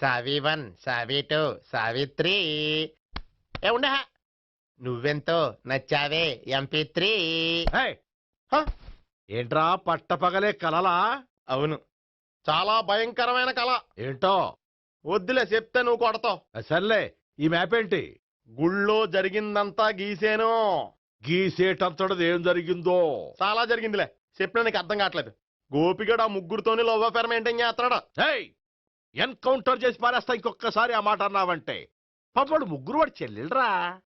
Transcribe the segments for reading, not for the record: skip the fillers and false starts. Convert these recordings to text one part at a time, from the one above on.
సావి 1 సావి 2 సావిత్రి ఏ ఉండే నువ్వెంతో నచ్చావే MP3. ఏంట్రా పట్టపగలే కలలా? అవును, చాలా భయంకరమైన కళ. ఏంటో వద్దులే చెప్తే నువ్వు కొడతావు. సర్లే, ఈ మ్యాప్ ఏంటి? గుళ్ళో జరిగిందంతా గీసేను. గీసేటంతటది ఏం జరిగిందో? చాలా జరిగిందిలే, చెప్పినా నీకు అర్థం కావట్లేదు. గోపిగడు ఆ ముగ్గురుతోని లవ్ అఫేర్ మెయింటైన్ చేస్తున్నాడు. ఎన్కౌంటర్ చేసి పారేస్తా ఇంకొకసారి ఆ మాట అన్నావంటే. పాపడు ముగ్గురు వాడు చెల్లెలరా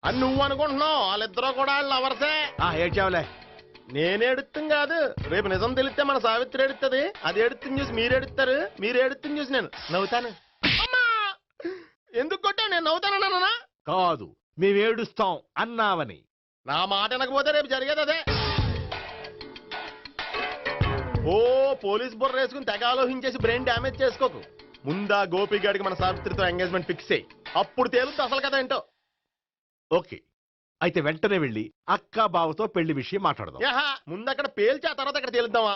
అని నువ్వు అనుకుంటున్నావు, వాళ్ళిద్దరూ కూడా లవర్సే. ఏడ్చావులే. నేనేడుతుంది కాదు, రేపు నిజం తెలిస్తే మన సావిత్రి ఎడుతుంది. అది ఎడుతుంది చూసి మీరు ఎడుతారు, మీరు ఎడుతుంది చూసి నేను నవ్వుతాను. ఎందుకు కొట్టావు? నేను నవ్వుతానన్నా కాదు, మేమేడుస్తాం అన్నావని. నా మాట వినకపోతే రేపు జరిగేది అదే. ఓ పోలీస్ బుర్ర వేసుకుని తెగ ఆలోచించేసి బ్రెయిన్ డ్యామేజ్ చేసుకోకు. ముందా గోపిగాడికి మన సావిత్రితో ఎంగేజ్మెంట్ ఫిక్స్ అయ్యి అప్పుడు తేలుతుంది అసలు కదా ఏంటో. ఓకే, అయితే వెంటనే వెళ్ళి అక్క బావతో పెళ్లి విషయం మాట్లాడదాం. ముందు అక్కడ పేల్చి ఆ తర్వాత అక్కడ తేలుద్దామా?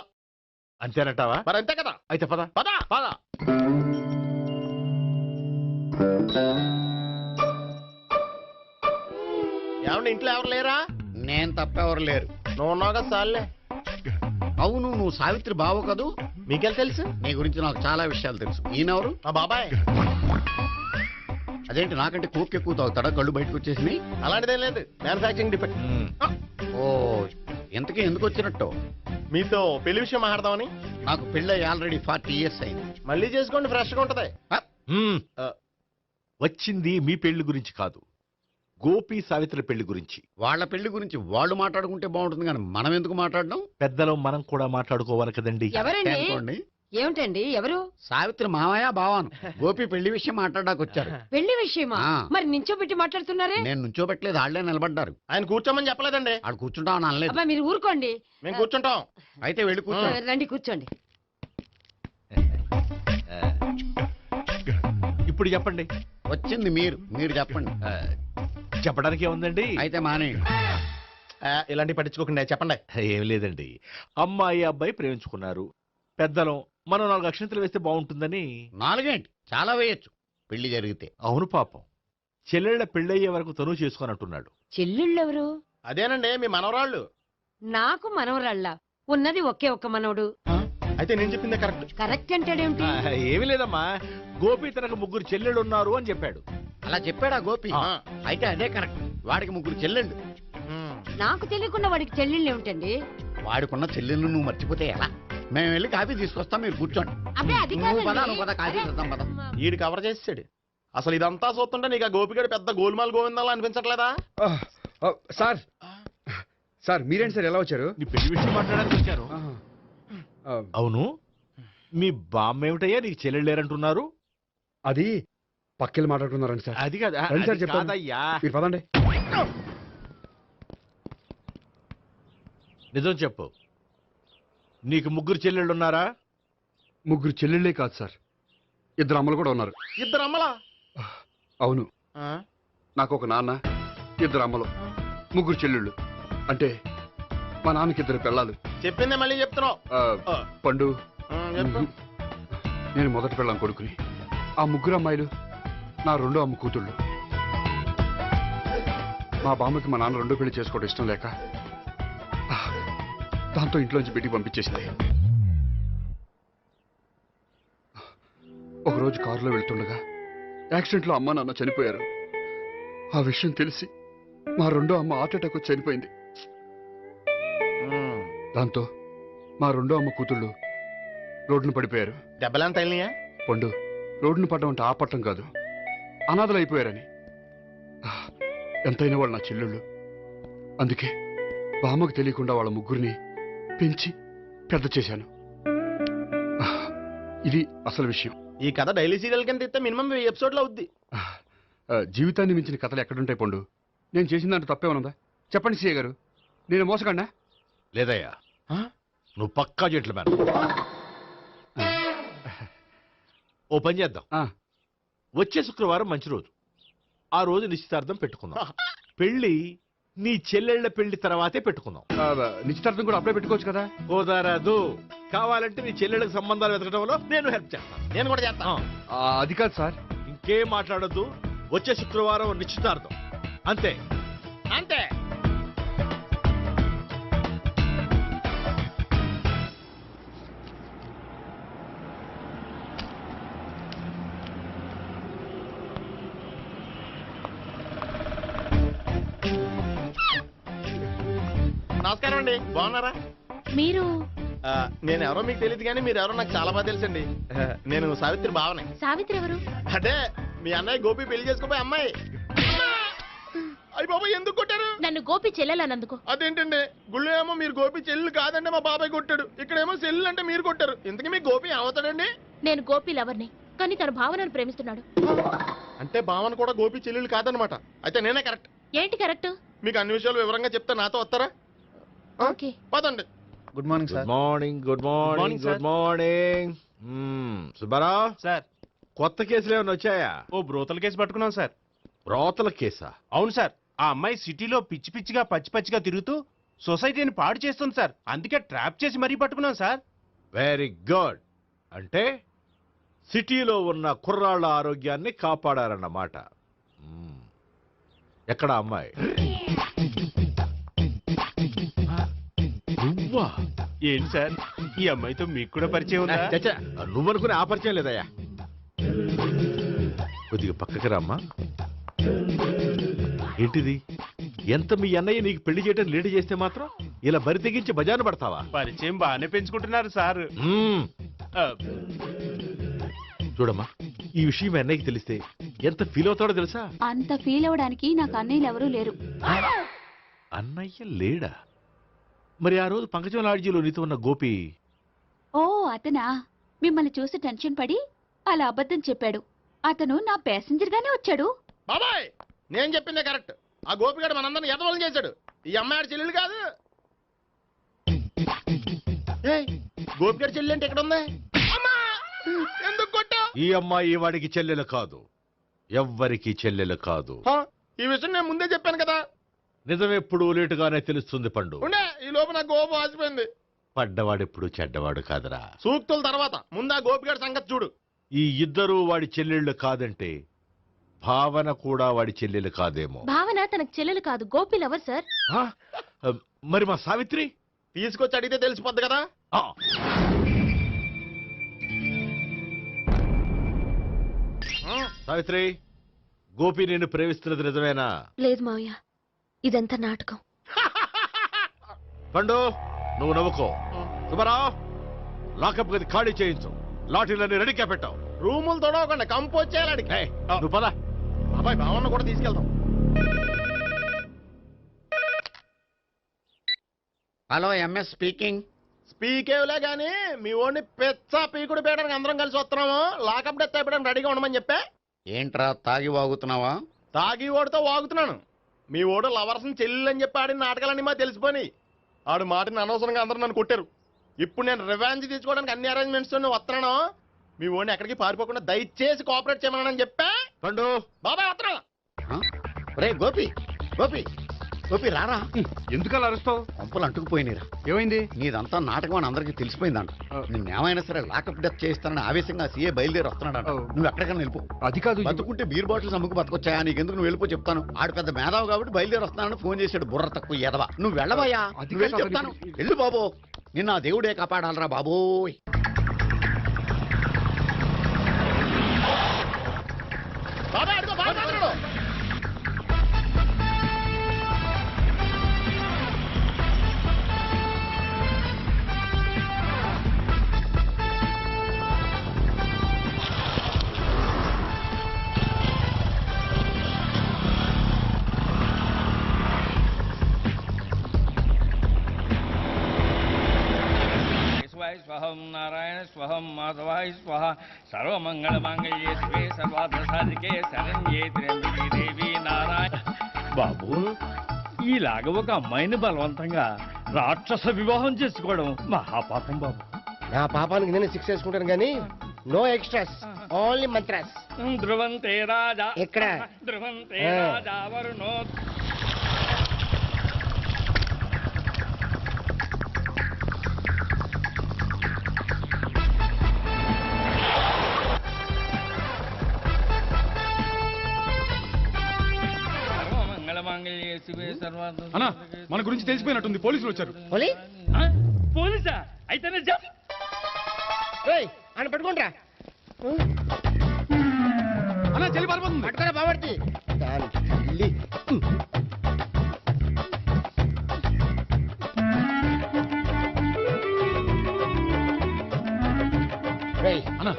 అంతేనంటావా? మరి అంతే కదా. అయితే పద పద పద. ఏమండి ఇంట్లో ఎవరు లేరా? నేను తప్పెవరు లేరు. నువ్వు ఉన్నావు కదా సార్లే. అవును, నువ్వు సావిత్రి బావు కదూ? మీకెళ్ళి తెలుసు? నీ గురించి నాకు చాలా విషయాలు తెలుసు. ఈయనెవరు? మా బాబాయ్. అదేంటి నాకంటే కోక్ ఎక్కువ తాగుతాడా? కళ్ళు బయటకు వచ్చేసి. అలాంటిదేం లేదు, మ్యానుఫాక్చరింగ్ డిఫెక్ట్. ఓ, ఇంతకీ ఎందుకు వచ్చినట్టు? మీతో పెళ్లి విషయం మాట్లాడదామని. నాకు పెళ్ళి ఆల్రెడీ 40 years అయింది. మళ్ళీ చేసుకోండి, ఫ్రెష్ గా ఉంటది. వచ్చింది మీ పెళ్లి గురించి కాదు, గోపి సావిత్రి పెళ్లి గురించి. వాళ్ళ పెళ్లి గురించి వాళ్ళు మాట్లాడుకుంటే బాగుంటుంది, కానీ మనం ఎందుకు మాట్లాడడం? పెద్దలో మనం కూడా మాట్లాడుకోవాలి కదండి. ఎవరండి? ఏమిటండి? ఎవరు? సావిత్రి మామయ్య బావాను. గోపి పెళ్లి విషయం మాట్లాడడానికి వచ్చారు. పెళ్లి విషయమా? మరి నించోబెట్టి మాట్లాడుతున్నారే? నేను నుంచోబెట్టలేదు, వాళ్ళే నిలబడ్డారు. ఆయన కూర్చోమని చెప్పలేదండి. వాళ్ళు కూర్చుంటామని అనలేదు. అబ్బా మీరు ఊరుకోండి. మేము కూర్చుంటాం. అయితే వెళ్ళి కూర్చో. రండి కూర్చోండి. ఇప్పుడు చెప్పండి. వచ్చింది మీరు చెప్పండి. చెప్పడానికి ఏముందండి? అయితే మానేయండి. ఇలాంటివి పట్టించుకోకుండా చెప్పండి. ఏం లేదండి, అమ్మాయి అబ్బాయి ప్రేమించుకున్నారు. పెద్దలం మనం 4 అక్షంతలు వేస్తే బాగుంటుందని. 4 ఏంటి, చాలా వేయచ్చు పెళ్లి జరిగితే. అవును పాపం, చెల్లెళ్ళ పెళ్ళయ్యే వరకు తను చేసుకున్నట్టున్నాడు. చెల్లెళ్ళెవరు? అదేనండి మీ మనవరాళ్ళు. నాకు మనవరాళ్ళ ఉన్నది ఒకే ఒక్క మనవడు. అయితే నేను చెప్పిందే కరెక్ట్. కరెక్ట్ అంటాడేమిటి? ఏమి లేదమ్మా, గోపి తనకు 3 చెల్లెళ్ళు ఉన్నారు అని చెప్పాడు. అలా చెప్పాడా గోపి? అయితే అదే కరెక్ట్. వాడికి 3 చెల్లెళ్ళు. నాకు తెలియకుండా వాడికి చెల్లెళ్ళు ఏమిటండి? వాడికున్న చెల్లెళ్ళు నువ్వు మర్చిపోతే ఎలా? మేము వెళ్ళి కాఫీ తీసుకొస్తాం, మీరు కూర్చోండి. అబ్బే అది కాఫీ చేద్దాం పద. ఈడు కవర్ చేసాడు. అసలు ఇదంతా చూస్తుంటే నీకు ఆ గోపిగడు పెద్ద గోల్మాల్ గోవిందాలు అనిపించట్లేదా? సార్ సార్ మీరేంటి సార్ ఎలా వచ్చారు? నీ పెళ్లి విషయం మాట్లాడడానికి వచ్చారు. అవును, మీ బామ్మ ఏమిటయ్యా నీకు చెల్లెళ్ళు లేరంటున్నారు? అది పక్కెళ్ళి మాట్లాడుకున్నారండి సార్. అది కాదు సార్ చెప్పండి. మీరు పదండి. నిజం చెప్పు, నీకు 3 చెల్లెళ్ళు ఉన్నారా? 3 చెల్లెళ్ళే కాదు సార్, 2 అమ్మలు కూడా ఉన్నారు. 2 అమ్మలా? అవును, నాకు ఒక నాన్న, 2 అమ్మలు, 3 చెల్లెళ్ళు. అంటే మా నాన్నకి 2 పిల్లలు. చెప్పిందే మళ్ళీ చెప్తున్నావు. పండు, నేను మొదటి పిల్లం కొడుకుని. ఆ 3 అమ్మాయిలు నా 2వ అమ్మ కూతుళ్ళు. మా బామ్మకి మా నాన్న 2వ పెళ్లి చేసుకోవడం ఇష్టం లేక దాంతో ఇంట్లోంచి బిడ్డికి పంపించేసింది. ఒకరోజు కారులో వెళ్తుండగా యాక్సిడెంట్లో అమ్మ నాన్న చనిపోయారు. ఆ విషయం తెలిసి మా 2వ అమ్మ హార్ట్ అటాక్ వచ్చి చనిపోయింది. దాంతో మా 2వ అమ్మ కూతుళ్ళు రోడ్డును పడిపోయారు. దెబ్బలంత తగిలినాయా? పండు, రోడ్డును పడ్డం అంటే ఆపట్టం కాదు, అనాథలు అయిపోయారని. ఎంతైనా వాళ్ళు నా చెల్లెళ్ళు. అందుకే బామ్మకు తెలియకుండా వాళ్ళ 3ని పెంచి పెద్ద చేశాను. ఇది అసలు విషయం. ఈ కథ డైలీ సీరియల్ కింద ఇస్తే మినిమం 1000 ఎపిసోడ్లు అవుద్ది. జీవితాన్ని మించిన కథలు ఎక్కడుంటాయి పండు? నేను చేసిన దాంట్లో తప్పేమనుందా? చెప్పండి సీఏ గారు, నేను మోసగండా? లేదయ్యా, నువ్వు పక్కా చెట్లు మేన. ఓ పని చేద్దాం, వచ్చే శుక్రవారం మంచి రోజు, ఆ రోజు నిశ్చితార్థం పెట్టుకుందాం. పెళ్లి నీ చెల్లెళ్ళ పెళ్లి తర్వాతే పెట్టుకుందాం. నిశ్చితార్థం కూడా అప్పుడే పెట్టుకోవచ్చు కదా. కుదరదు. కావాలంటే నీ చెల్లెళ్ళకి సంబంధాలు వెతకడంలో నేను హెల్ప్ చేస్తాను. నేను కూడా చేస్తాను. అది కాదు సార్. ఇంకేం మాట్లాడొద్దు. వచ్చే శుక్రవారం నిశ్చితార్థం. అంతే. అంతే. నమస్కారం అండి, బాగున్నారా? మీరు నేను ఎవరో మీకు తెలియదు కానీ మీరు ఎవరో నాకు చాలా బాగా తెలుసండి. నేను సావిత్రి భావనే. సావిత్రి ఎవరు? అంటే మీ అన్నయ్య గోపి పెళ్లి చేసుకోపోయి అమ్మాయి. అయ్యి బాబాయ్, ఎందుకు కొట్టారు? నన్ను గోపి చెల్లెలన్నందుకు. అదేంటండి, గుళ్ళు ఏమో మీరు గోపి చెల్లు కాదంటే మా బాబాయ్ కొట్టాడు, ఇక్కడేమో చెల్లు అంటే మీరు కొట్టారు. ఇంతకీ మీ గోపి ఏమవుతాడండి? నేను గోపి లవర్ని, కానీ తన భావనను ప్రేమిస్తున్నాడు. అంటే భావన కూడా గోపి చెల్లెలు కాదనమాట. అయితే నేనే కరెక్ట్. ఏంటి కరెక్ట్? మీకు అన్ని విషయాలు వివరంగా చెప్తే నాతో వస్తారా? ఓకే. పదండి. Good morning good morning. Good morning. Good morning. Subbarao sir, కొత్త కేసులు ఏమైనా వచ్చాయా? ఓ బ్రోతల కేసు పట్టుకున్నాం సార్. రోతల కేసా? అవును సార్, ఆ అమ్మాయి సిటీలో పిచ్చి పిచ్చిగా పచ్చి పచ్చిగా తిరుగుతూ సొసైటీని పాడు చేస్తుంది సార్. అందుకే ట్రాప్ చేసి మరీ పట్టుకున్నాం సార్. Very good. అంటే సిటీలో ఉన్న కుర్రాళ్ళ ఆరోగ్యాన్ని కాపాడారన్నమాట. ఎక్కడ అమ్మాయి? నువ్వా? ఏంటి సార్, ఈ అమ్మాయితో మీకు కూడా పరిచయం ఉందా? చచ్చా, నువ్వనుకునే ఆ పరిచయం లేదయ్యా. కొద్దిగా పక్కకి రామ్మా. ఏంటిది? ఎంత మీ అన్నయ్య నీకు పెళ్లి చేయడం లేట్ చేస్తే మాత్రం ఇలా బరి తెగించి బజారు పడతావా? పరిచయం బాగానే పెంచుకుంటున్నారు సార్. ఆ, చూడమ్మా, ఈ విషయం మీ అన్నయ్యకి తెలిస్తే ఎంత ఫీల్ అవుతాడో తెలుసా? అంత ఫీల్ అవడానికి నాకు అన్నయ్యలు ఎవరూ లేరు. అన్నయ్య లేడా? మరి ఆ రోజు పంకజం లాడ్జీలో నీతో ఉన్న గోపి? ఓ అతనా? మిమ్మల్ని చూసి టెన్షన్ పడి అలా అబద్ధం చెప్పాడు. అతను నా ప్యాసింజర్ గానే వచ్చాడు. బాబాయ్, నేను చెప్పిందే కరెక్ట్. ఆ గోపిగాడు మనందరిని ఎదవలం చేశాడు. ఈ అమ్మాయి చెల్లెలు కాదు. గోపిగాడి చెల్లి అంటే ఎక్కడ ఉంది? అమ్మా! ఎందుకు కొట్టా? ఈ అమ్మాయి వాడికి చెల్లెలు కాదు. ఎవ్వరికి చెల్లెలు కాదు. ఈ విషయం నేను ముందే చెప్పాను కదా. నిజమెప్పుడు లేటుగానే తెలుస్తుంది పండు. ఉండే, ఈ లోపు నా గోపు ఆసిపోయింది. పడ్డవాడెప్పుడు చెడ్డవాడు కాదురా. సూక్తుల తర్వాత ముందు ఆ గోపిగాడి సంగతి చూడు. ఈ ఇద్దరూ వాడి చెల్లెళ్ళు కాదంటే భావన కూడా వాడి చెల్లెలు కాదేమో. భావన తనకు చెల్లెలు కాదు, గోపి లవర్ సార్. ఆ? మరి మా సావిత్రి? తీసుకొచ్చి అడిగితే తెలిసిపోద్ది కదా. ఆ. సావిత్రి, గోపి నేను ప్రేమిస్తున్నది నిజమేనా? లేదు మావయ్య, ఇదంతా నాటకం. పండు, నువ్వు నవ్వుకో. సుబ్బారావు, లాకప్ గది ఖాళీ చేయించు. లాఠీలన్నీ రెడీగా పెట్టావు. రూములు తొడవకుండా కంపోజ్ చేయాలి. నువ్వు పద. బాబాయ్, భావన కూడా తీసుకెళ్తాం. Hello, MS speaking. స్పీకేవ్లే గానీ మీ ఓడిని పెచ్చ పీకుడు పేయడానికి అందరం కలిసి వస్తున్నాము. లాకప్ డెత్ అయిపోయడానికి రెడీగా ఉండమని చెప్పే. ఏంట్రా తాగి వాగుతున్నావా? తాగి ఓడితో వాగుతున్నాను. మీ ఓడు లవర్స్ని చెల్లెలు అని చెప్పి ఆడిన నాటకాలన్నీ మా తెలిసిపోయి ఆడు మాటని అనవసరంగా అందరూ నన్ను కొట్టారు. ఇప్పుడు నేను రివెంజ్ తీసుకోవడానికి అన్ని అరేంజ్మెంట్స్ వస్తున్నాను. మీ ఓడిని ఎక్కడికి పారిపోకుండా దయచేసి కోఆపరేట్ చేయమని చెప్పా. పండు, బాబాయ్ వస్తున్నా. రే గోపి, గోపి, గోపి రారా. ఎందుకు అలా అరుస్తావు? పంపులు అంటుకుపోయినరా. ఏమైంది? నీదంతా నాటకం అని అందరికీ తెలిసిపోయిందంట. నిన్నేమైనా సరే లాకప్ డెత్ చేస్తానని ఆవేశంగా సీఏ బయలుదేరి వస్తున్నాడంట. నువ్వు ఎక్కడికైనా వెళ్ళిపో. అది కాదు. బతుకుంటే బీర్ బాటిల్స్ అమ్ముకు బతకొచ్చాయా? నీకెందుకు? నువ్వు వెళ్ళిపో చెప్తాను. ఆడు పెద్ద మేధావు కాబట్టి బయలుదేరి వస్తానని ఫోన్ చేశాడు. బుర్ర తక్కువ ఎదవా. నువ్వు వెళ్ళవయ్యా. అది వెళ్ళి కాదు. చెప్తాను. వెళ్ళు బాబో. నిన్న ఆ దేవుడే కాపాడాలరా బాబోయ్. బాబాయ్ అడుగు, బాబాయ్ అడుగు. స్వహం నారాయణ స్వహం మాధవాయ స్వహ సర్వమంగళ మాంగళ్యే శివే సర్వార్థ సాధికే శరణ్యే త్ర్యంబకే దేవి నారాయణ. బాబు, ఈలాగ ఒక అమ్మాయిని బలవంతంగా రాక్షస వివాహం చేసుకోవడం మహాపాపం బాబు. నా పాపానికి నేను శిక్ష వేసుకుంటాను కానీ నో ఎక్స్ట్రాస్, ఓన్లీ మంత్రాస్. ధ్రువంతే రాజా ఎక్కడ? ధ్రువంతే రాజా వరుణో. శివే సర్వార్థ అన్నా మన గురించి తెలిసిపోయినట్టుంది పోలీసులు వచ్చారు. పోలీసా అయితేనే జప్ అని పట్టుకుంటా అన్నా చెల్లి పారిపోతుంది. పట్టుకురా బాబర్తి అన్నా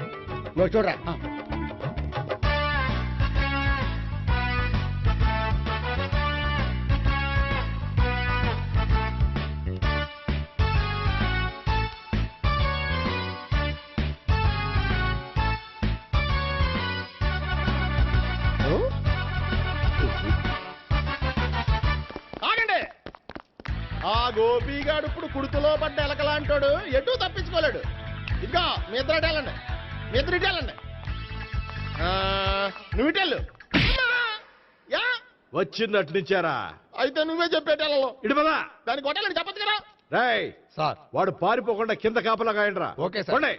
నువ్వు చూడరా ఆగండి. ఆ గోపిగాడు ఇప్పుడు కుడుతులో పడ్డ ఎలకలాంటాడు ఎటు తప్పించుకోలేడు. ఇంకా మీ ఇద్దరు ఇటు వెళ్ళండి, మీ ఇద్దరు ఇటు వెళ్ళండి. నువ్వు ఇటు వెళ్ళు. యా వచ్చిందటు నుంచారా? అయితే నువ్వే చెప్పేటెళ్ళలో ఇటు పదా. దానికి కొట్టాలని చెప్పచ్చు కదా. రేయ్ సార్ వాడు పారిపోకుండా కింద కాపలా కాయండిరా. Okay sir. పోండి.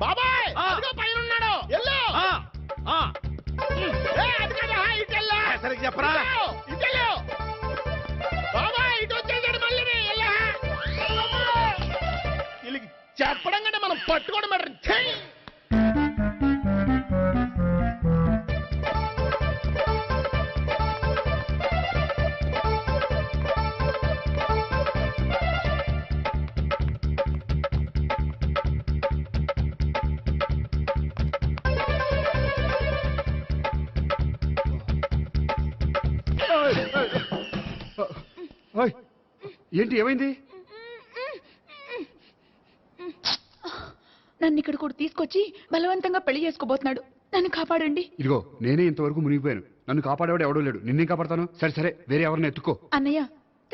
బాబాయ్ పైన ఉన్నాడు. ఎల్లు. అది కదా ఇటు వెళ్ళు. సరిగ్గా చెప్పరా? ఇటు వెళ్ళు. బాబాయ్ ఇటు వచ్చేసాడు మళ్ళీ. వీళ్ళకి చెప్పడం కంటే మనం పట్టుకోవడం బెటర్. ఓయ్, ఏంటి ఏమైంది? నన్ను ఇక్కడ కూడా తీసుకొచ్చి బలవంతంగా పెళ్లి చేసుకోబోతున్నాడు. నన్ను కాపాడండి. ఇదిగో నేనే ఇంతవరకు మునిగిపోయాను. నన్ను కాపాడేవాడు ఎవడో లేడు. నిన్నే కాపాడతాను. సరే సరే వేరే ఎవరిని ఎత్తుకో. అన్నయ్య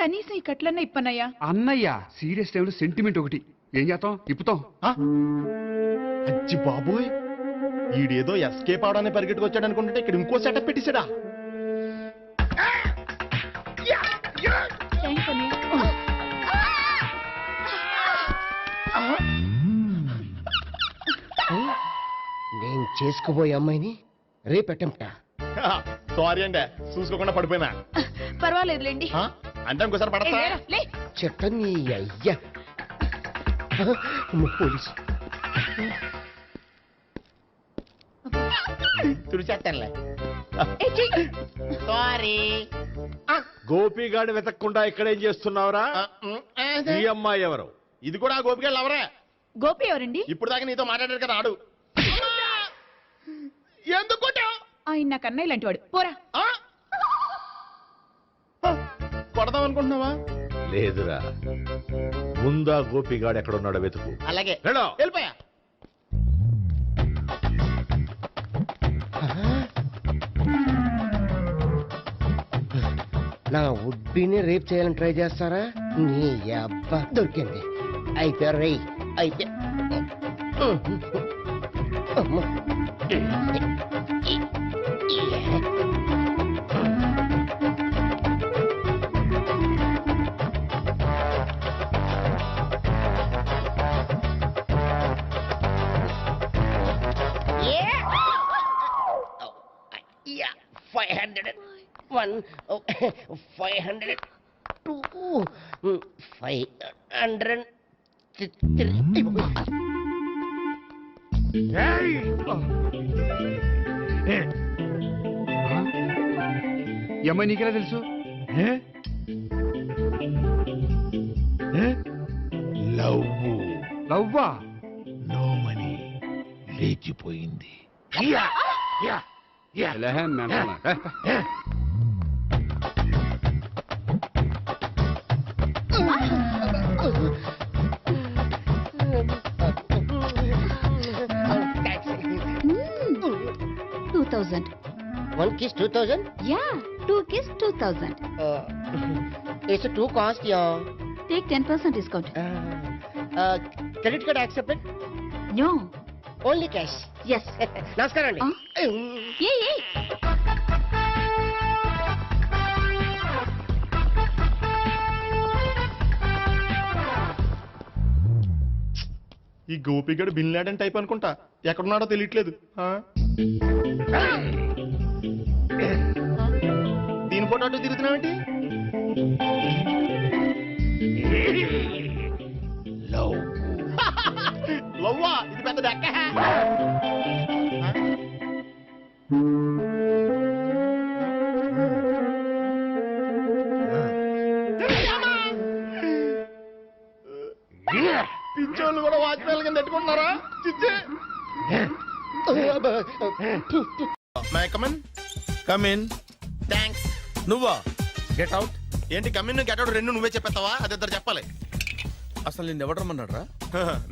కనీసం ఈ కట్లన్నా ఇప్పనయ్యా. అన్నయ్య సీరియస్ టైంలో సెంటిమెంట్ ఒకటి. ఏం చేస్తాం? ఇప్పుతాం. అచ్చి బాబోయ్, ఈడేదో ఎస్కేప్ అవడానికి పరిగెట్టుకొచ్చాడు అనుకుంటే ఇక్కడ ఇంకో సెటప్ పెట్టేశాడా? థ్యాంక్స్ అన్నయ్య. నేను చేసుకోబోయే అమ్మాయిని రేపెట్టంట. సారీ అండి, చూసుకోకుండా పడిపోయినా. పర్వాలేదులేండి. అంటే ఇంకోసారి పడతా. చెట్ట నీ అయ్యా పోలీసు తుడిచేస్తానులే. సారీ. గోపిగాడు వెతకకుండా ఇక్కడేం చేస్తున్నావురా? ఈ అమ్మాయి ఎవరు? ఇది కూడా గోపిగాళ్ళు ఎవరే? గోపి ఎవరండి? ఇప్పుడు దాకా నీతో మాట్లాడారు కదా ఆడు. ఎందుకు కొట్టావు? ఆయన నాకు అన్నయ్య లాంటి వాడు. పోరా. కొడదాం అనుకుంటున్నావా? లేదురా, ముందా గోపిగాడు ఎక్కడున్నాడో వెతుకు. అలాగే వెళ్ళు. వెళ్ళిపోయా. నా ఉడ్బీని రేప్ చేయాలని ట్రై చేస్తారా? నీ అబ్బా దొరికింది. అయిపోయారు రై. అయిపోయా. అమ్మ. Yeah, 500. 1, 500. 2, 500. 3. ఈ అమ్మాయి నీకెలా తెలుసు? లవ్వా? నోమని లేచిపోయింది. ఎలాహే మెంటలా? $2,000. 1 kiss 2000. Yeah, 2 kiss 2,000. It's a 2 cost, yeah. Take 10% discount. Credit card accepted. No. Only cash. Yes. నమస్కారం అండి. Hey. ఈ గోపిగడు బిన్ లాడెన్ టైప్ అనుకుంటా, ఎక్కడున్నాడో తెలియట్లేదు. ఆ? దీని ఫోటో అటు తిరుగుతున్నావేంటి? లవ్వా? ఇది పెద్ద దెక్క. పిచ్చోళ్ళు కూడా వాచ్మెన్ కింద పెట్టుకుంటున్నారా? చిచ్చే. May come in. కమిన్. థ్యాంక్స్. నువ్వా? Get out. ఏంటి కమిన్ గెట్ అవుట్ రెండు నువ్వే చెప్పేస్తావా? అది ఇద్దరు చెప్పాలి. అసలు నేను ఎవరు రమ్మన్నాడు రా?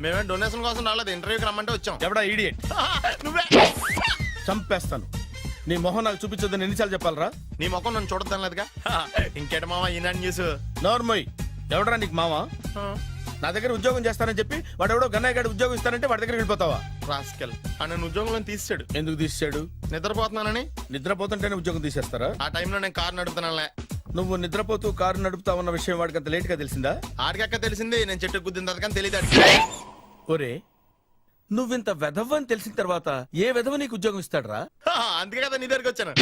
మేమే డొనేషన్ కోసం రాలేదు, ఇంటర్వ్యూకి రమ్మంటే వచ్చాం. ఎవడా ఈడియట్? నువ్వే. చంపేస్తాను. నీ మొహం నాకు చూపించొద్దని ఎన్నిసార్లు చెప్పాలరా? నీ ముఖం నన్ను చూడద్దనలేదుగా. ఇంకేట మామ ఈనాడు న్యూస్. నోర్మోయ్. ఎవడరా నీకు మావా? నా దగ్గర ఉద్యోగం చేస్తానని చెప్పి వాడెవడో గన్నయ్య గారి ఉద్యోగం ఇస్తానంటే వాడి దగ్గర వెళ్ళిపోతావా? రాస్కెల్. నన్ను ఉద్యోగంలో తీసాడు. ఎందుకు తీసాడు? నిద్రపోతున్నానని. నిద్రపోతుంటేనే ఉద్యోగం తీసేస్తారా? ఆ టైంలో నేను కారు నడుపుతున్నానులే. నువ్వు నిద్రపోతూ కారు నడుపుతావన్న విషయం వాడికి అంత లేట్ గా తెలిసిందా? ఆడికక్క తెలిసింది, నేను చెట్టు గుద్దిన తర్వాత కానీ తెలియదు. ఒరే, నువ్వింత వెధవని తెలిసిన తర్వాత ఏ వెధవ నీకు ఉద్యోగం ఇస్తాడరా? అందుకే కదా నీ దగ్గరికి వచ్చాను.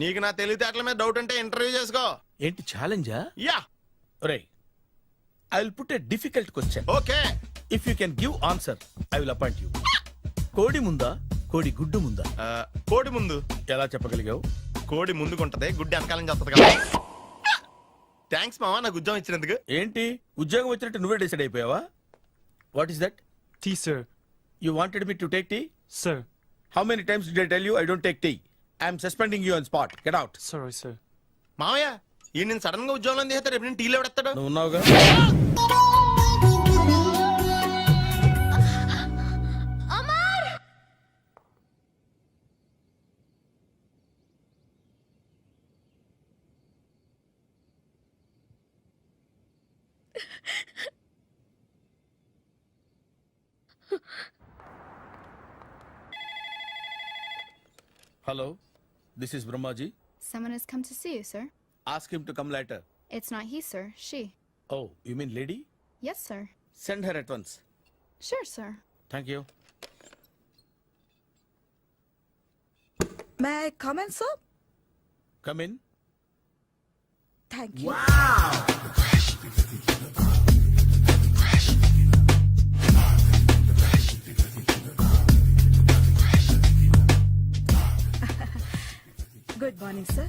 నీకు నా తెలివితేటల మీద డౌట్ అంటే ఇంటర్వ్యూ చేసుకో. ఏంటి ఛాలెంజా? యా. ఒరే, I will put a difficult question. Okay. If you can give answer I will appoint you. కోడి ముందా, కోడి గుడ్డు ముందా? కోడి ముందు. ఎలా చెప్పగలిగావు? కోడి ముందుకుంటది, గుడ్డి వెనకాలని చేస్తుంది కదా. థ్యాంక్స్ మామా నాకు ఉద్యోగం ఇచ్చినందుకు. ఏంటి ఉద్యోగం వచ్చినట్టు నువ్వే డిసైడ్ అయిపోయావా? What is that? Tea sir. You wanted me to take tea? Sir. How many times did I tell you I don't take tea? I'm suspending you on spot. Get out. Sorry sir. మామయ్య ఈ నేను sudden గా ఉద్యోగంలో తీస్తాడు, రేపు నేను టీలో పెడతాడు. నువ్వు ఉన్నావుగా. Hello, this is Brahmaji. Someone has come to see you, sir. Ask him to come later. It's not he, sir. She. Oh, you mean lady? Yes, sir. Send her at once. Sure, sir. Thank you. May I come in, sir? Come in. Thank you. Good morning, sir.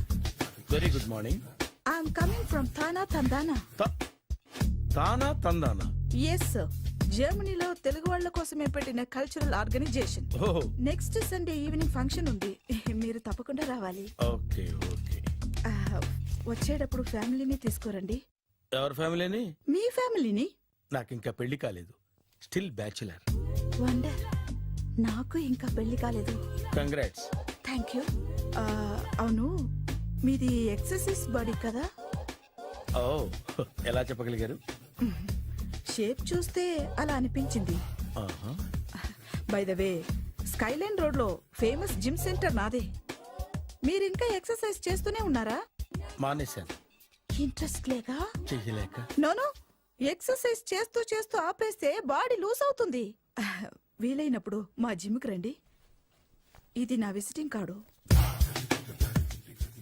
Very good morning. I'm coming from Thana, Tandana. Thana, Tandana. Yes, sir. జర్మనీలో తెలుగు వాళ్ళ కోసమే పెట్టిన cultural organization. Oh. Next Sunday evening function ఉంది, మీరు తప్పకుండా రావాలి. Okay, okay. వచ్చేటప్పుడు ఫ్యామిలీని తీసుకురండి. ఎవరి ఫ్యామిలీని? మీ ఫ్యామిలీని. నాకు ఇంకా పెళ్లి కాలేదు. Still bachelor. వండర్. నాకు ఇంకా పెళ్లి కాలేదు. కంగ్రాట్స్. Thank you. అవును, మీది ఎక్సర్సైజ్ బాడీ కదా? ఓ, ఎలా చెప్పగలిగారు? షేప్ చూస్తే అలా అనిపించింది. ఆహా. By the way skyline road లో ఫేమస్ జిమ్ సెంటర్ నాదే. మీరింకా ఎక్సర్సైజ్ చేస్తూనే ఉన్నారా? మానేశాను, ఇంట్రెస్ట్ లేగా? చెయ్యలేక. నోను, ఎక్సర్సైజ్ చేస్తూ చేస్తూ ఆపేస్తే బాడీ లూజ్ అవుతుంది. వీలైనప్పుడు మా జిమ్కి రండి. ఇది నా విజిటింగ్ కార్డు.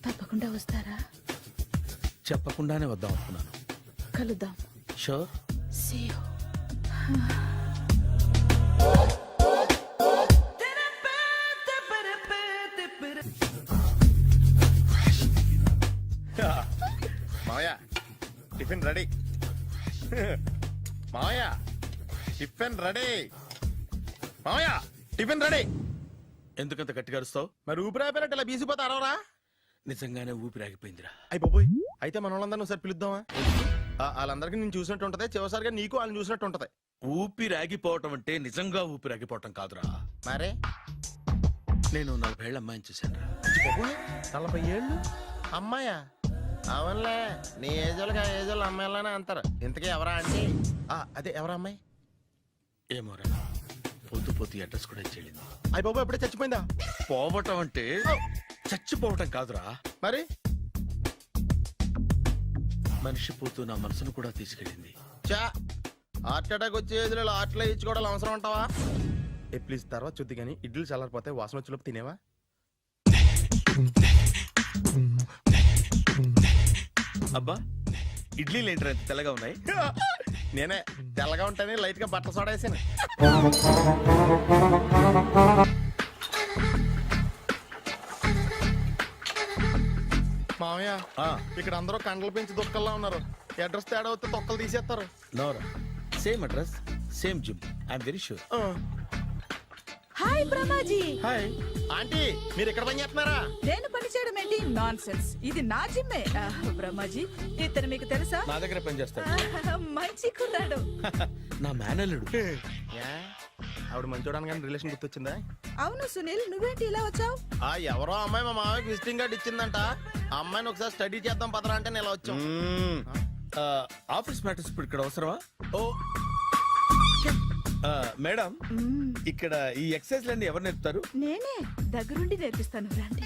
తప్పకుండా వస్తారా? చెప్పకుండానే వద్దాం అనుకున్నాను. కలుద్దాం. షూర్. See you. మావయ్య టిఫిన్ రెడీ. మావయ్య టిఫిన్ రెడీ. మావయ్య టిఫిన్ రెడీ. ఎందుకంత గట్టిగా అరుస్తావు? మరి ఊపిరి అయిపోయినట్టు ఇలా బీసిపోతే అరవరా? నిజంగానే ఊపిరాగిపోయిందిరా. అయ్యి బాబోయ్, అయితే మన వాళ్ళందరినీ ఒకసారి పిలుద్దామా? వాళ్ళందరికీ నేను చూసినట్టు ఉంటది, చివరిసారిగా నీకు వాళ్ళని చూసినట్టు ఉంటది. ఊపిరాగిపోవటం అంటే నిజంగా ఊపిరాగిపోవటం కాదురా. మరే నేను 40 ఏళ్ళ అమ్మాయిని చూశాను. 40 ఏళ్ళు అమ్మాయా? అవునులే, నీ ఏజోళ్ళకి ఆ ఏజోళ్ళు అమ్మాయిలానే అంటారు. ఇంతకీ ఎవరా అంటే? అదే ఎవరా అమ్మాయి? ఏమోరా, పొద్దు పొద్దు అడ్రస్ కూడా చెల్లింది. అయ్యి బాబు ఎప్పుడే చచ్చిపోయిందా? పోవటం అంటే చచ్చిపోవటం కాదురా, మరి మనిషి పోతూ నా మనసును కూడా తీసుకెళ్ళింది. చా, హార్ట్ అటాక్ వచ్చే ఏజ్లో హార్ట్లో ఇచ్చుకోవడం అవసరం అంటావా? ప్లీజ్ తర్వాత చూద్ది కానీ ఇడ్లీలు చల్లారిపోతే వాసన వచ్చేలోపు తినేవా? అబ్బా, ఇడ్లీలు ఏంటంటే ఎంత తెల్లగా ఉన్నాయి? నేనే తెల్లగా ఉంటానే లైట్ గా బట్టలు సోడా వేసాను. మామయ్య, ఇక్కడ అందరూ కండలు పెంచి దుక్కల్లా ఉన్నారు. అడ్రస్ తేడా వస్తే తొక్కలు తీసేస్తారు. Nora, same address, same gym. I'm very sure. Hi Brahmaji. Hi aunty, మీరు ఇక్కడ పని చేస్తున్నారా? నేను పని చేయడం ఏంటి? Nonsense. ఇది నా జిమ్మే. బ్రహ్మాజీ, ఇతను మీకు తెలుసా? నా దగ్గర పని చేస్తాడు. మంచి కుర్రాడు. నా మేనల్లుడు. ఆవిడ మంచి చూడడానికి రిలేషన్ గుర్తొచ్చిందా? అవును సునీల్, నువ్వేంటి ఇలా వచ్చావు? ఎవరో అమ్మాయి మా మామయ్యకి విజిటింగ్ కార్డు ఇచ్చిందంట. ఆ అమ్మాయిని ఒకసారి స్టడీ చేద్దాం పదరా అంటే నేను ఇలా వచ్చాం. ఆఫీస్ మ్యాటర్స్ ఇప్పుడు ఇక్కడ అవసరమా? ఓ మేడం, ఇక్కడ ఈ ఎక్సర్సైజ్ లన్నీ ఎవరు నేర్పుతారు? నేనే దగ్గరుండి నేర్పిస్తాను, రండి.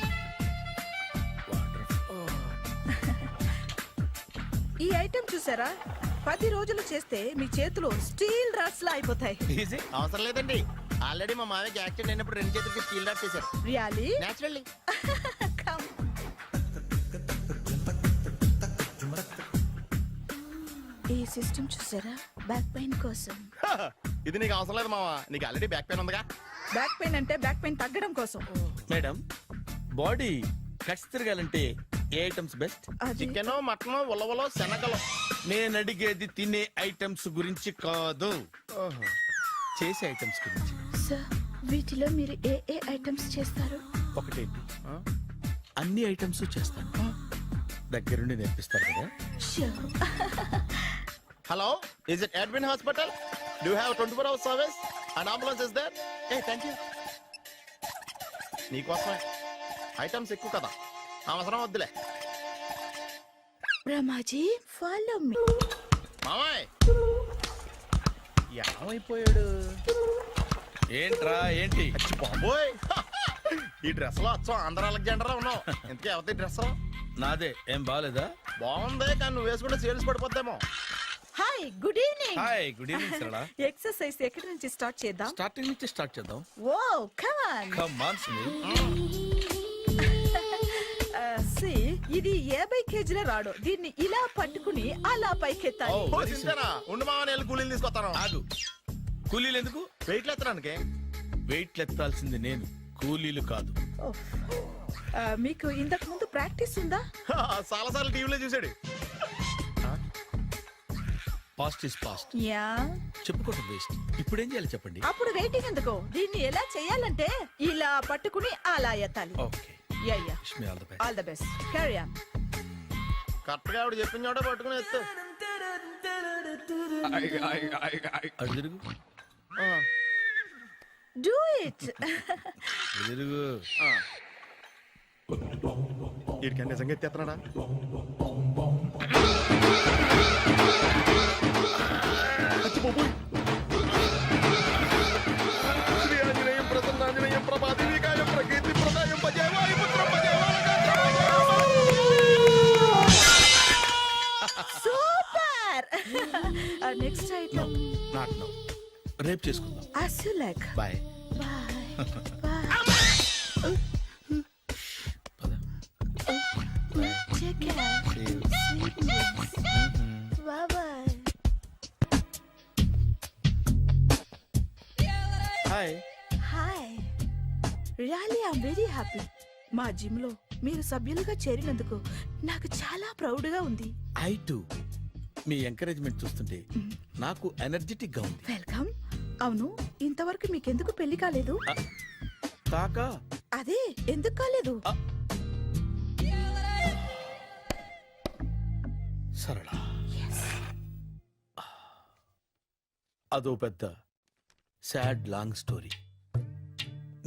ఈ ఐటెం చూసారా? 10 రోజులు చేస్తే మీ చేతులు స్టీల్ రాట్స్ లా అయిపోతాయి. ఈజీ, అవసరం లేదండి. ఆల్రెడీ మా మామయ్యకి యాక్సిడెంట్ అయినప్పుడు 2 చేతులకి స్టీల్ డాట్ చేశారు. రియల్లీ? నేచురల్లీ. ఈ సిస్టమ్ చూసారా? బ్యాక్ పెయిన్ కోసం. ఇది నీకు అవసరం లేదు మావా, నీకు ఆల్రెడీ బ్యాక్ పెయిన్ ఉందిగా. బ్యాక్ పెయిన్ అంటే బ్యాక్ పెయిన్ తగ్గడం కోసం. మేడం, బాడీ కట్స్ తిరగాలంటే ఏ ఐటమ్స్ బెస్ట్? చికెన్, మటన్, ఉలవలో, శనగలు. నేను అడిగేది తినే ఐటమ్స్ గురించి కాదు, చేసే ఐటమ్స్ గురించి. సార్, వీటిలో మీరు ఏ ఏ ఐటమ్స్ చేస్తారు? ఒకటేంటి, అన్ని ఐటమ్స్ చేస్తాను. దగ్గరుండి నేర్పిస్తారు కదా. Hello, is it admin hospital? Do have 24 hours service? And ambulance is there? Thank you. నీకోసమే. ఐటమ్స్ ఎక్కువ కదా, అవసరం వద్దులే. Brahmaji, follow me. మామయ్య ఏమైపోయాడు? ఏంట్రా ఏంటి? బాబోయ్, ఈ డ్రెస్ లో వచ్చాం ఆంధ్ర అలెగ్జాండర్ ఉన్నావు. ఇంతకీ ఎవరి డ్రెస్? నాదే. ఏం బాగాలేదా? బాగుంది, కానీ నువ్వు వేసుకుంటే సేల్స్ పడిపోద్దేమో. Hi, good evening. Hi, good evening Sarala. Exercise ఎక్కడి నుంచి స్టార్ట్ చేద్దాం? స్టార్టింగ్ నుంచి స్టార్ట్ చేద్దాం. Oh come on. Come on Sunil. ఇది 50 kg రాడు. దీన్ని ఇలా పట్టుకుని అలా పైకెత్తాలి. ఉండు మామ, నేను కూలీలు తీసుకొస్తాను. ఆగు, కూలీలు ఎందుకు? వెయిట్ ఎత్తడానికి. వెయిట్ ఎత్తాల్సింది నేను, కూలీలు కాదు. మీకు ఇంతకు ముందు ప్రాక్టీస్ ఉందా? చాలా సార్లు టీవీలో చూసాడు. Past is past. యా, చెప్పుకోవడం వేస్ట్. ఇప్పుడు ఏం చేయాలి చెప్పండి. అప్పుడు వెయిటింగ్ ఎందుకు? దీన్ని ఎలా చేయాలంటే ఇలా పట్టుకుని అలా ఎత్తాలి. Okay, ya ya, wish me all the best. All the best. Carry on. Correct గా ఆవిడ చెప్పిన చోట పట్టుకుని ఎత్తు. అటు తిరుగు. Do it. తిరుగు. వీడికి నిజంగా ఎత్తేస్తున్నాడా? Super next item not no, రేపు చేసుకుందాం. as you like. Bye. Take care. Sweet dreams. Bye bye. Hi. Hi. Really, I'm very happy. మా జిమ్ లో మీరు సభ్యులుగా చేరినందుకు నాకు చాలా ప్రౌడ్ గా ఉంది. I to. మీ ఎంకరేజ్మెంట్ చూస్తుంటే నాకు ఎనర్జెటిక్ గా ఉంది. వెల్కమ్. అవును, ఇంతవరకు మీకెందుకు పెళ్లి కాలేదు? కాకా అదే ఎందుకు కాలేదు? సరళ, అదో పెద్ద సాడ్ లాంగ్ స్టోరీ.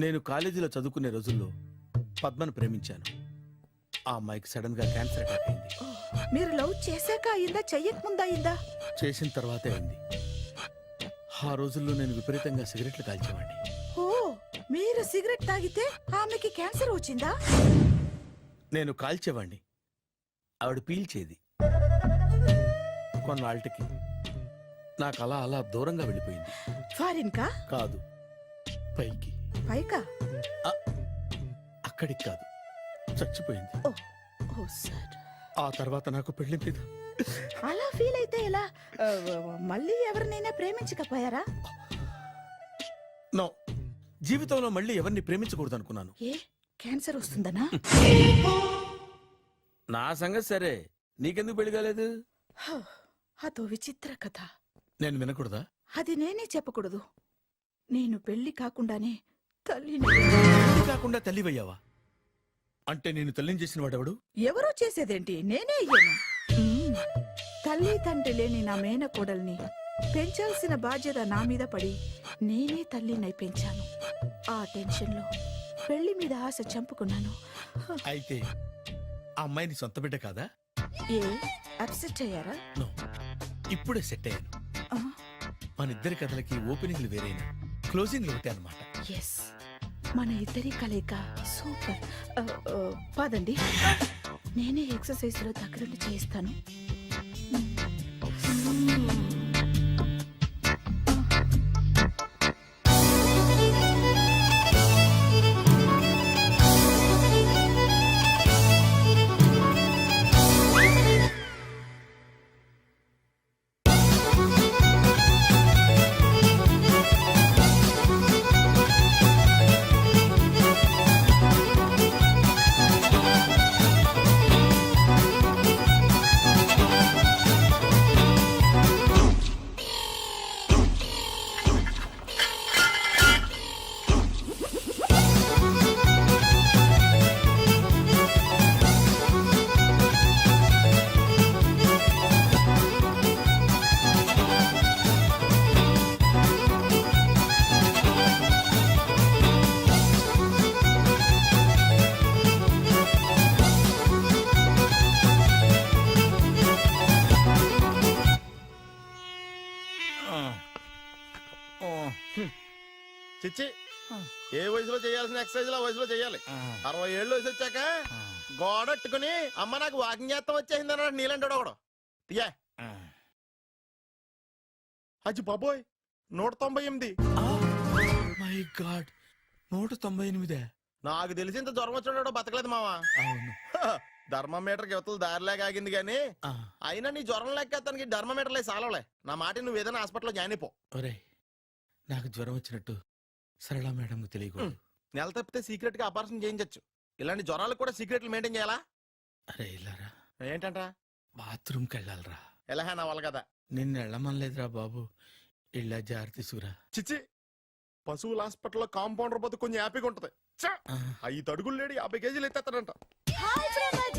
నేను కాలేజీలో చదువుకునే రోజుల్లో పద్మను ప్రేమించాను. ఆ అమ్మాయికి సడన్ గా క్యాన్సర్ అటాక్ అయింది. మీరు లవ్ చేశాక అయిందా, చెయ్యక ముందా అయిందా? చేసిన తర్వాతే అయింది. ఆ రోజుల్లో నేను విపరీతంగా సిగరెట్లు కాల్చేవాడిని. ఓ, మీరు సిగరెట్ తాగితే ఆమెకి క్యాన్సర్ వచ్చిందా? నేను కాల్చేవాడిని, ఆవిడ పీల్చేది. కొన్నాళ్ళకి నాకు అలా అలా దూరంగా వెళ్ళిపోయింది. ఫారిన్ కా? కాదు, పైకి. పైకా? అక్కడికి కాదు, చచ్చిపోయింది. ఓ సార్. ఆ తర్వాత నాకు పెళ్లి మీద అలా ఫీల్ అయితే ఎలా? మళ్ళీ ఎవరినైనా ప్రేమించకపోయారా? నో, జీవితంలో మళ్ళీ ఎవరిని ప్రేమించకూడదు అనుకున్నాను. ఏ, క్యాన్సర్ వస్తుందనా? నా సంగతి సరే, నీకెందుకు పెళ్లి కాలేదు? అదో విచిత్ర కథ. నేను వినకూడదా? అది నేనే చెప్పకూడదు. నేను పెళ్లి కాకుండానే తల్లిని. పెళ్లి కాకుండా తల్లివయ్యావా? అంటే నేను తల్లిని చేసిన వాడెవడు? ఎవరో చేసేదేంటి, నేనే అయ్యాను. తల్లి తండ్రి లేని నా మేనకోడల్ని పెంచాల్సిన బాధ్యత నా మీద పడి నేనే తల్లినై పెంచాను. ఆ టెన్షన్లో పెళ్లి మీద ఆశ చంపుకున్నాను. అయితే ఆ అమ్మాయిని సొంత బిడ్డ కాదా? ఏ, అప్సెట్ అయ్యారా? నో, ఇప్పుడే సెట్ అయ్యాను. మన ఇద్దరి కథలకి ఓపెనింగ్లు వేరైనా క్లోజింగ్లు ఒకటే అన్నమాట. ఎస్, మన ఇద్దరి కలయిక సూపర్. పదండి, నేనే ఎక్సర్సైజ్ లో దగ్గరుండి చేయిస్తాను. చిచ్చి, ఏ వయసులో చేయాల్సిన ఎక్సర్సైజ్ ఆ వయసులో చేయాలి. 60 ఏళ్ళు వయసు వచ్చాక గోడట్టుకుని అమ్మ నాకు వాకింగ్ చేస్తాం వచ్చేసింది అన్నాడు నీలంటాడు ఒకడు. తీయా అచ్చి బాబోయ్, 198. My God, 198. నాకు తెలిసి ఇంత జ్వరం వచ్చాడో బతకలేదు మావా. అవును. ధర్మమీటర్ యువతలు దారిలాగా ఆగింది గాని అయినా నీ జ్వరం లెక్క అతనికి ధర్మమీటర్లే సాలవలే. నా మాట నువ్వు ఏదైనా హాస్పిటల్లో జాయిన్ అయిపో. ఒరే, నాకు జ్వరం వచ్చినట్టు సరళ మేడం తెలియకూడదు. నెల తప్పితే సీక్రెట్ గా ఆపరేషన్ చేయించచ్చు. ఇలాంటి జ్వరాలకు కూడా సీక్రెట్లు మెయింటైన్ చేయాలా? అరే ఇలారా, ఏంటంట? బాత్రూమ్కి వెళ్ళాలరా. ఎలా నా వాళ్ళ కదా. నిన్ను వెళ్ళమనలేదురా బాబు, ఇళ్ళ జారి తీసుకురా. చిచ్చి, పశువుల హాస్పిటల్లో కాంపౌండర్ బతు కొంచెం హ్యాపీగా ఉంటది. 5 అడుగులు లేడి 50 కేజీలు ఎత్తేస్తాడంట.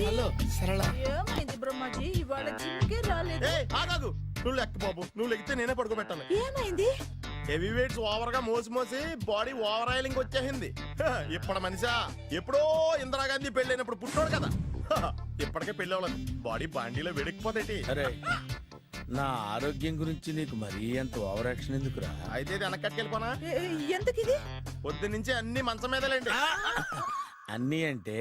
హలో సరళ. ఏమైంది బ్రహ్మాజీ, ఇవాళ జిమ్కే రాలేదు? ఆగాగు, నువ్వు లెక్క బాబు, నువ్వు లెక్కితే నేనే పడుకోబెట్టాలి. ఏమైంది? హెవీ వెయిట్స్ ఓవర్ గా మోసి మోసి బాడీ ఓవర్ ఆయిలింగ్ వచ్చేసింది. ఇప్పుడు మనిషా ఎప్పుడో ఇందిరాగాంధీ పెళ్ళైనప్పుడు పుట్టాడు కదా, ఇప్పటికే పెళ్ళి అవ్వలేదు. బాడీ బాండీలో వెడికిపోతేటి. అరే, నా ఆరోగ్యం గురించి నీకు మరీ అంత ఓవర్ యాక్షన్ ఎందుకురా? అయితే ఇది వెనకట్టుకెళ్ళిపోనా? ఎందుకు ఇది? పొద్దు నుంచి అన్ని మంచం మీదలేండి. అన్నీ అంటే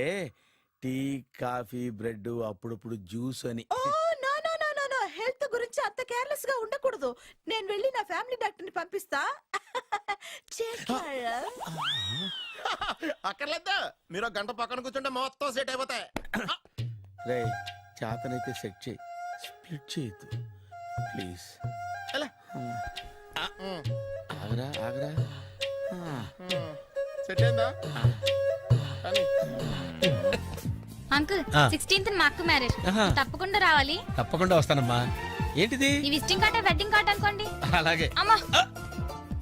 టీ, కాఫీ, బ్రెడ్, అప్పుడప్పుడు జ్యూస్ అని. హెల్త్ గురించి అంత కేర్లెస్ గా ఉండకూడదు. నేను వెళ్ళి నా ఫ్యామిలీ డాక్టర్ ని పంపిస్తా. చేస్తాడా? అక్కర్లేదా, మీరు ఒక గంట పక్కన కూర్చుంటే మొత్తం సెట్ అయిపోతాయి. రే చేతనైతే సెట్ చేయి, స్ప్లిట్ చేయొద్దు ప్లీజ్. ఆగరా ఆగరా. సెట్ అయిందా? కానీ అంకుల్ 16th మా అక్క మ్యారేజ్, తప్పకుండా రావాలి. తప్పకుండా వస్తానమ్మా. ఏంటిది? ఈ విజిటింగ్ కార్డ్ వెడ్డింగ్ కార్డ్ అనుకోండి. అలాగే. అమ్మా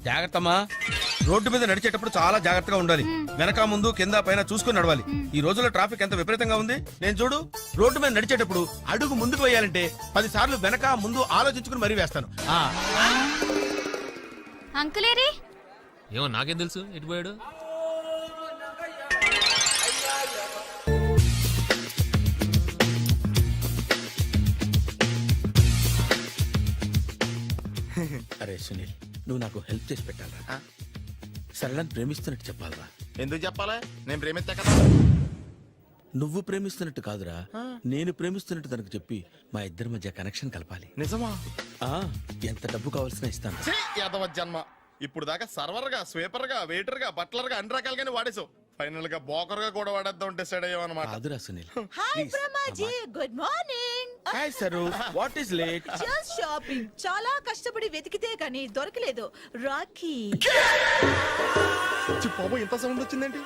జాగ్రత్తమ్మా. రోడ్డు మీద నడిచేటప్పుడు చాలా జాగ్రత్తగా ఉండాలి. వెనక ముందు కింద పైన చూసుకుని నడవాలి. ఈ రోజుల్లో ట్రాఫిక్ ఎంత విపరీతంగా ఉంది. నేను చూడు, రోడ్డు మీద నడిచేటప్పుడు అడుగు ముందుకు వేయాలంటే 10 సార్లు వెనక ముందు ఆలోచించుకుని మరీ వేస్తాను. అంకులేరి ఏమో నాకేం తెలుసు ఎటు పోయాడు. అరే సునీల్, నువ్వు నాకు హెల్ప్ చేసి పెట్టాలరా. సరళని ప్రేమిస్తున్నట్టు చెప్పాలరా. ఎందుకు చెప్పాలి? నేను ప్రేమిస్తా కదా. నువ్వు ప్రేమిస్తున్నట్టు కాదురా, నేను ప్రేమిస్తున్నట్టు తనకు చెప్పి మా ఇద్దరి మధ్య కనెక్షన్ కలపాలి. నిజమా? ఎంత డబ్బు కావాల్సిన ఇస్తాను. యాదవ జన్మ. ఇప్పుడు దాకా సర్వర్ గా, స్వీపర్ గా, వెయిటర్ గా, బట్లర్ గా అన్ని రకాలుగానే వాడేసావు. ఫైనల్ గా బోకర్ గా కూడా వాడేద్దాం డిసైడ్ అయ్యామన్నమాట. కాదురా Sunil. Hi Brahmaji, good morning. Hi sir, what is late? Just shopping. చాలా కష్టపడి వెతికితే కానీ దొరకలేదు. రాఖీ. బాబు ఇంత సౌండ్ వచ్చిందేంటి?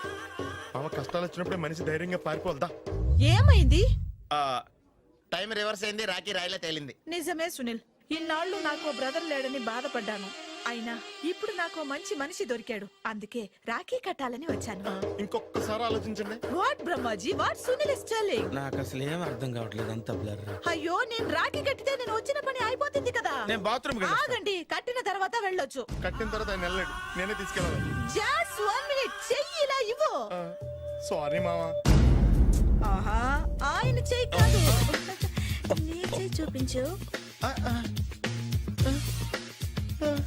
మామ కష్టాలు వచ్చినప్పుడే మనిషి ధైర్యంగా పారిపోల్దా. ఏమైంది? టైం రివర్స్ అయింది, రాఖీ రాయిలా తేలింది. నిజమే సునీల్, ఇన్నాళ్ళు నాకు బ్రదర్ లేడని బాధపడ్డాను. అయినా ఇప్పుడు నాకు మంచి మనిషి దొరికాడు. అందుకే రాఖీ కట్టాలని వచ్చాను. ఇంకొకసారి ఆలోచించండి. What Brahmaji, what Sunil is telling? నాకు అసలు ఏం అర్థం కావట్లేదు, అంత బ్లర్. అయ్యో, నేను రాఖీ కట్టితే నేను వచ్చిన పని అయిపోతుంది కదా. నేను బాత్రూమ్ ఆగండి, కట్టిన తర్వాత వెళ్ళొచ్చు. కట్టిన తర్వాత ఆయన వెళ్ళాడు, నేనే తీసుకెళ్ళాలి. జస్ట్ 1 minute, చెయ్యి ఇలా ఇవ్వు. సారీ మావా. ఆహా, ఆయన చెయ్యి కాదు, నీ చెయ్యి చూపించు.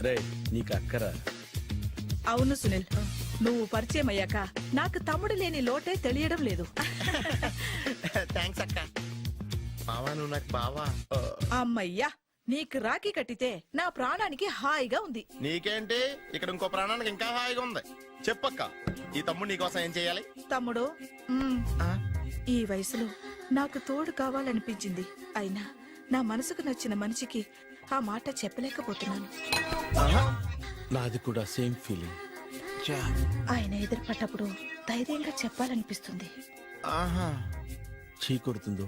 రే నీకు అక్కరా? అవును సునీల్, నువ్వు పరిచయం అయ్యాక నాకు తమ్ముడు లేని లోటే తెలియడం లేదు. థ్యాంక్స్ అక్క. మావా నువ్వు నాకు బావా. అమ్మయ్యా, నీకు రాఖీ కట్టితే నా ప్రాణానికి హాయిగా ఉంది. నీకేంటి, ఇక్కడ ఇంకో ప్రాణానికి ఇంకా హాయిగా ఉంది. చెప్పక్క, ఈ తమ్ముడు నీకోసం ఏం చేయాలి? తమ్ముడు, ఈ వయసులో నాకు తోడు కావాలనిపించింది. అయినా నా మనసుకు నచ్చిన మనిషికి ఆ మాట చెప్పలేకపోతున్నాను. నాది కూడా సేమ్ ఫీలింగ్. ఆయన ఎదురుపడ్డప్పుడు ధైర్యంగా చెప్పాలనిపిస్తుంది. చీ కొడుతుందో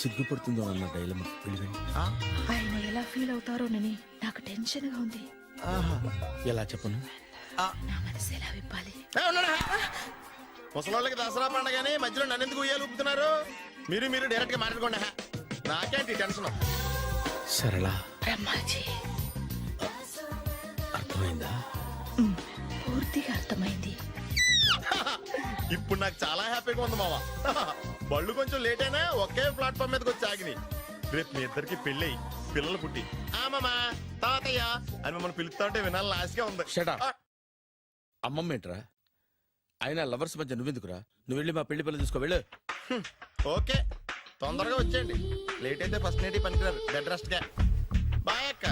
సిగ్గుపడుతుందో అన్న డైలమా. ఆయన ఎలా ఫీల్ అవుతారోనని నాకు టెన్షన్ గా ఉంది. ఎలా చెప్పను? నా మనసు ఎలా విప్పాలి? ముసలోళ్ళకి దసరా పండగని మధ్యలో నన్ను ఎందుకు ఉయ్యాలు ఊపుతున్నారు? మీరు డైరెక్ట్ గా మాట్లాడుకోండి. నాకేంటి టెన్షన్? సరళ, బ్రహ్మాజీ, అర్థమైందా? పూర్తిగా అర్థమైంది. ఇప్పుడు నాకు చాలా హ్యాపీగా ఉంది మావా. బళ్ళు కొంచెం లేట్ అయినా ఒకే ప్లాట్ఫామ్ మీదకి వచ్చి ఆగినాయి. రేపు మీ ఇద్దరికి పెళ్ళి పిల్లలు పుట్టి మామా తాతయ్య అని మమ్మల్ని పిలుస్తా ఉంటే వినాలని ఆశగా ఉంది. అమ్మమ్మ ఏంట్రా? అయినా లవర్స్ మధ్య నువ్వెందుకురా? నువ్వు వెళ్ళి మా పెళ్లి పిల్లలు తీసుకో వెళ్ళు. ఓకే, తొందరగా వచ్చేయండి. లేట్ అయితే ఫస్ట్ నైట్ పనికిరారు. బెడ్ రెస్ట్ గా. బాయ్ అక్క.